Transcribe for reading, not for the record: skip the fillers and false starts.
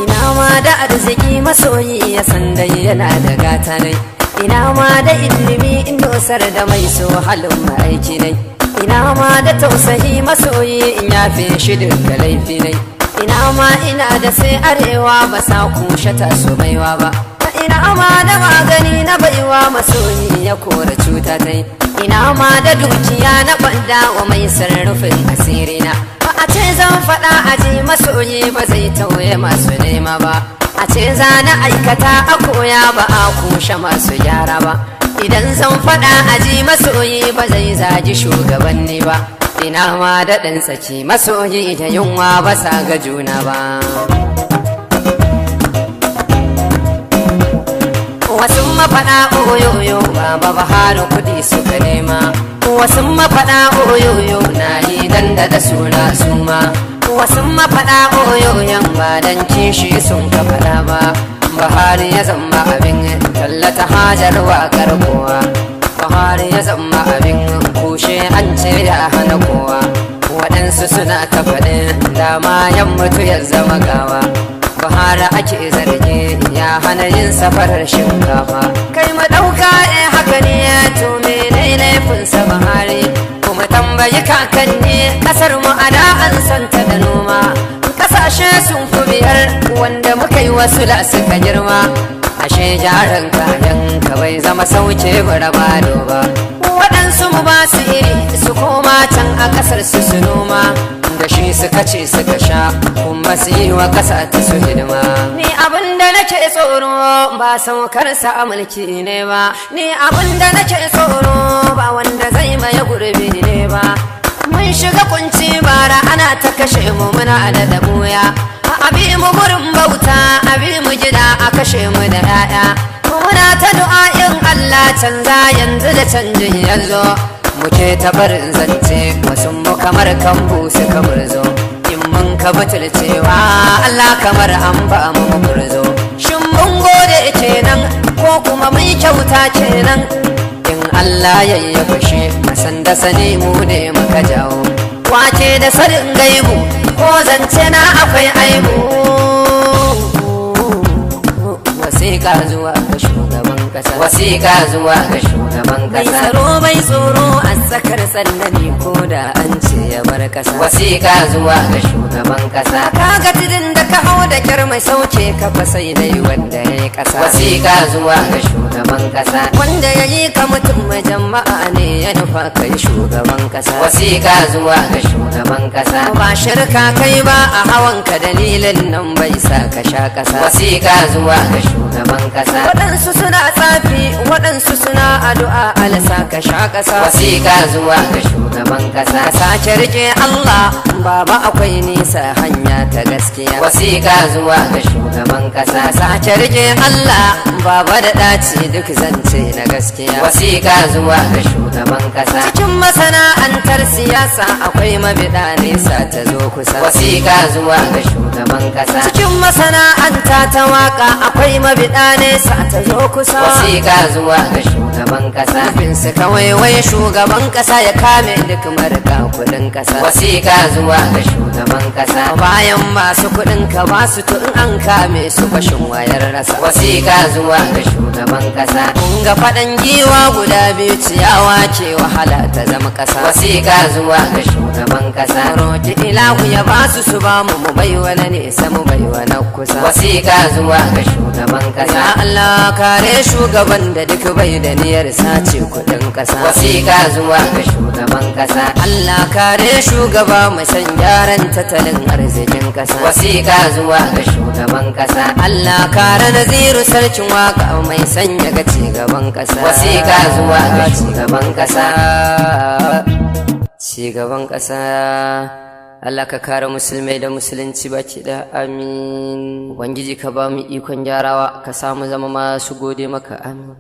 Ina ma da arziki masoyi ya san dai yana da gata dai, ina ma da ilimi in dosar da mai so halin aiki dai, ina ma da tausayi masoyi in yafe shi duka laifi dai, ina ma ina da sai arewa ba sa kushe taso baiwa ba, ina ma da magani na baiwa masoyi ya kora cuta dai, ina ma da dukiya na banda wa mai sarrufin asiri na. A ce zan faɗa aji masoyi ba zai tauye masu nema ba, a ce za na aikata a koya ba a kushe masu gyara ba, idan zan faɗa aji masoyi ba zai zagi shugabanni ba, ina ma da ɗan tsaki masoyi da yunwa ba sa ga juna ba. Wasu mafaɗa oyoyo baba Buhari kudi suka nema, wasu mafaɗa oyoyo na yi dandada suna suma, wasu mafaɗa oyoyon ba dan kishi sun ka faɗa ba, Buhari ya zama abin tallata hajar waƙar kowa, Buhari ya zama abin kushe an ce ya hana kowa, waɗansu suna ta faɗin dama yan mutu ya zama gawa, Buhari ake zargi ya hana yin safarar shinkafa. Kai mu ɗauka haka ne to menene laifinsa Buhari, kuma tambayi kakanni ƙasar mu a da an santa da noma, ƙasashe sun fi biyar wanda muka yi wasu da suka girma, ashe jaran kayan ka bai zama sauke bara bado ba, waɗansu mu ba su iri su koma can a ƙasar su su noma, da shi suka ce suka sha kuma su yi wa ƙasa ta su hidima. Ni abin da nake tsoro ba saukar sa a mulki ne ba, ni abin da nake tsoro ba wanda zai maye gurbi ne ba, mun shiga kunci bara ana ta kashe mu muna da damuya, abi mu gurin bauta abi mu gida a kashe mu da 'ya'ya, muna ta du'a'in Allah canza yanzu da canjin yanzu, muke ta barin zance wasu mu kamar kambu suka murzo, in mun ka butulcewa Allah kamar an ba mu murzo, shin mun gode kenan ko kuma mun kyauta kenan, in Allah ya yi fashe masan da sani mu ne muka jawo, wace da sanin gaibu ko zance na akwai aibu. Wasiƙa zuwa ga shugaban ƙasa, wasiƙa zuwa ga shugaban ƙasa, mai tsaro bai tsoro a tsakar sannani ko da an ce ya bar ƙasa, wasiƙa zuwa ga shugaban ƙasa, kaga tudun da ka hau da kyar mai sauke ka fa sai dai wanda ya yi ƙasa, wasiƙa zuwa ga shugaban ƙasa, wanda ya yi ka mutum mai jama'a ne ya nufa kai shugaban ƙasa, wasiƙa zuwa ga shugaban ƙasa, ba shirka kai ba a hawan ka dalilin nan bai sa ka sha ƙasa, wasiƙa zuwa ga shugaban ƙasa, waɗansu suna tsafi waɗansu suna addu'a alasa ka sha ƙasa, wasiƙa zuwa ga shugaban ƙasa, ka sake rike Allah baba akwai nisa hanya ta gaskiya, wasiƙa zuwa ga shugaban ƙasa, sake rike Allah baba da ɗaci duk zance na gaskiya, wasiƙa zuwa ga shugaban ƙasa, cikin masana'antar siyasa akwai mabiɗa nesa ta zo kusa, wasiƙa zuwa ga shugaban ƙasa, cikin masana'anta ta waka akwai mabiɗa nesa ta zo kusa, wasiƙa zuwa ga shugaban ƙasa, bin su kawai wai shugaban ƙasa ya kame duk marika kuɗin ƙasa, wasiƙa zuwa ga shugaban ƙasa, bayan masu kuɗin ka ba su tun an kame su fashin wayar rasa, wasiƙa zuwa ga shugaban ƙasa, kun ga faɗan giwa guda biyu ciyawa ke wahala ta zama ƙasa, wasiƙa zuwa ga shugaban ƙasa, roki ilahu ya ba su ba mu bai wani nesa mu bai wani kusa, wasiƙa zuwa ga shugaban ƙasa, ya Allah kare shugaban da duk bai da niyyar sace kuɗin ƙasa, wasiƙa zuwa ga shugaban ƙasa, Allah kare shugaba mai san gyaran tattalin arzikin ƙasa, wasiƙa zuwa ga shugaban ƙasa, Allah kare Naziru sarkin waka mai sanya ga cigaban ƙasa, wasiƙa zuwa ga shugaban ƙasa, cigaban ƙasa. Allah ka kare musulmai da musulunci baki da amin. Ubangiji ka ba mu ikon gyarawa ka samu zama masu gode maka amin.